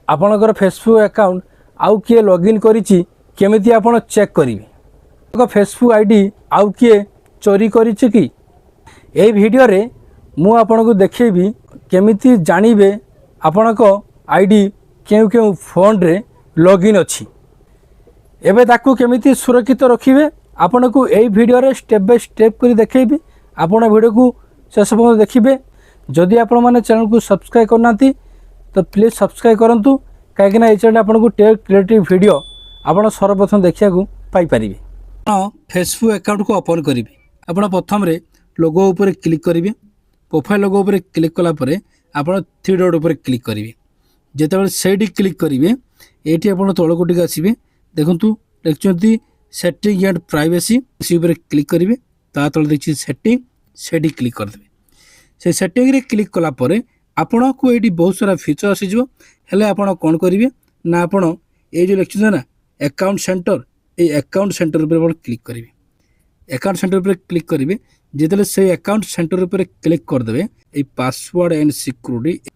आपणकर Facebook account आउ किए लॉगिन करिछि केमिति आपण चेक करिवे फेसबुक आईडी आउ किए चोरी करिछि कि एई वीडियो रे मु आपनको देखैबी केमिति जानिबे आपणको आईडी केउ केउ फोन रे लॉगिन अछि एबे ताकू केमिति सुरक्षित रखिबे आपनको एई वीडियो रे स्टेप बाय स्टेप करी देखैबी आपण वीडियो को शेष पर्यंत देखिबे जदि आपण माने चैनल को सब्सक्राइब करनांती तो प्लीज सब्सक्राइब करंतु कहीं ना ये चैनल आपको टेक रिलेटेड वीडियो आपड़ सर्वप्रथम देखा पाई परिबे। फेसबुक अकाउंट को ओपन करेंगे आपड़ प्रथम लोगो उपर क्लिक करेंगे प्रोफाइल लोगो उपर क्लिक कलापर आप थ्री डॉट उपर क्लिक करेंगे जिते से क्लिक करेंगे ये आप तौक टी आसवे देखूँ देखते सेटिंग एंड प्राइवेसी सी क्लिक करेंगे ता तले देखिए सेटिंग से क्लिक करदे से सेटिंग रे क्लिक कलापर आपण को ये बहुत सारा फीचर आसीज हेले आपण कौन करेंगे ना आपण ये जो लिखते ना अकाउंट सेंटर ये अकाउंट सेंटर उपर क्लिक करेंगे अकाउंट सेंटर उपर क्लिक करेंगे जिते से अकाउंट सेंटर उपर क्लिक करदे ये पासवर्ड एंड सिक्योरिटी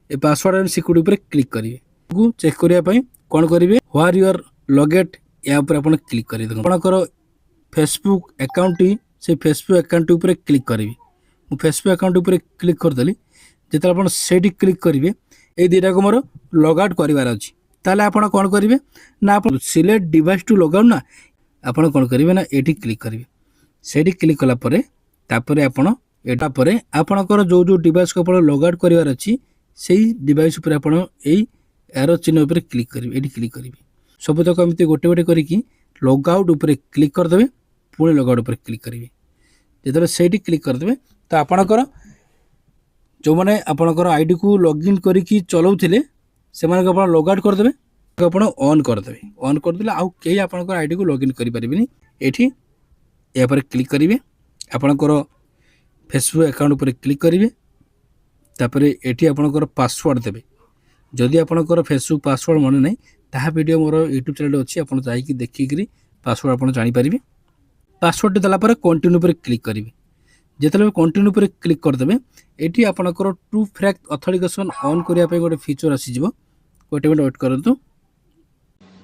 ये पासवर्ड एंड सिक्योरिटी उपर क्लिक करेंगे चेक करने कौन करेंगे व्हार यूर लॉगेट या ऊपर आप क्लिक करेंगे आपंकर फेसबुक अकाउंट से फेसबुक अकाउंट उपर क्लिक करेंगे मु फेसबुक अकाउंट उपर क्लिक करदेली जिते आप क्लिक करेंगे ये दुटा को मोर लॉग आउट करार अच्छी ताले आप कौन करेंगे ना आप select device to log out ना आप कौन करेंगे ना ये क्लिक करेंगे से क्लिक कलापर आपणकर जो जो डिवाइस को आप लॉग आउट करार अच्छी से डिवाइस उपर आप एरो चिन्ह उपर क्लिक करेंगे ये क्लिक करेंगे सबुतक एमती गोटे गोटे करके लॉग आउट उपर क्लिक करदे पुणी लॉग आउट उपर क्लिक करेंगे जिते से क्लिक करदे तो आपणकर जो मैंने आपणकर आईडी को लॉगिन करिकी चलाउथिले से माने आप लॉग आउट करदे आप ऑन करदे ऑन करदेले आउ कई आपणकर आईडी को लॉगिन करि परिबेनी एठी या पर क्लिक करेंगे आपणकर फेसबुक अकाउंट पर क्लिक करेंगे तापर एठी आपणकर पासवर्ड देबे जदि आपणकर फेसबुक पासवर्ड मन नहीं ताहा वीडियो मोर यूट्यूब चैनल अच्छी आप जाइए देखिकी पासवर्ड आप जानीपारे पासवर्ड देला पर कंटिन्यू पर क्लिक करेंगे जिते कंटिन्यू पर क्लिक करदे ये आपंकर टू फैक्टर ऑथेंटिकेशन ऑन करने गोटे फीचर आसीज गोटे मिनट वेट करूँ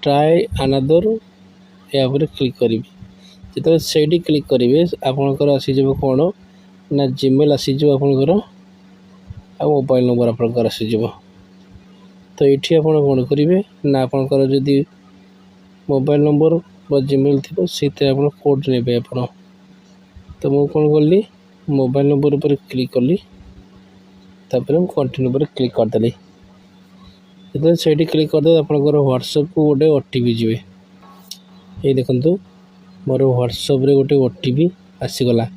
ट्राई अनदर या क्लिक करी जिते से क्लिक करेंगे आपंकर आसीज कौन ना जीमेल आसीज आपंकर आ मोबाइल नंबर आपंकर आसीज तो ये आप कौन करेंगे ना आपंकर जदि मोबाइल नंबर बा जीमेल थी से कोड ने आप तो मुझे कौन कली मोबाइल नंबर पर क्लिक कली तापर कंटिन्यू पर क्लिक करदेली जो से क्लिक करदे आपंकर व्हाट्सएप को गोटे ओटीपी जी ये देखो मोर व्हाट्सएप रे गोटे ओटीपी आसीगला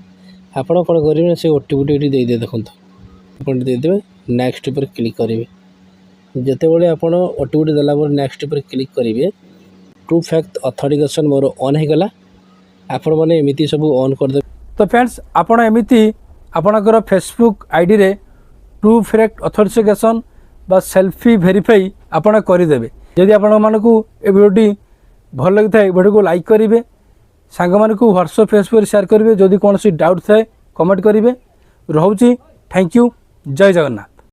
आपड़ कौन करेंगे से ओटीपी टी दे देखो आप देदेवे नेक्स्ट पर क्लिक करेंगे जिते बड़े आप ओटीपी देला नेक्स्ट पर क्लिक करेंगे two factor authentication mode on होगला आपण मैंने एमती सब ऑन करदे तो फ्रेंड्स आपण एमती आपणकर फेसबुक आईडी रे टू फैक्टर ऑथेंटिकेशन बा सेल्फी वेरीफाई आपण करदेवे जदि आपण मानकू ए वीडियोटी भल लगी था वीडियो को लाइक करेंगे सांग मानकू व्हाट्सएप फेसबुक शेयर करेंगे जदि कौन डाउट थाए कमेंट करेंगे रोची थैंक यू जय जगन्नाथ।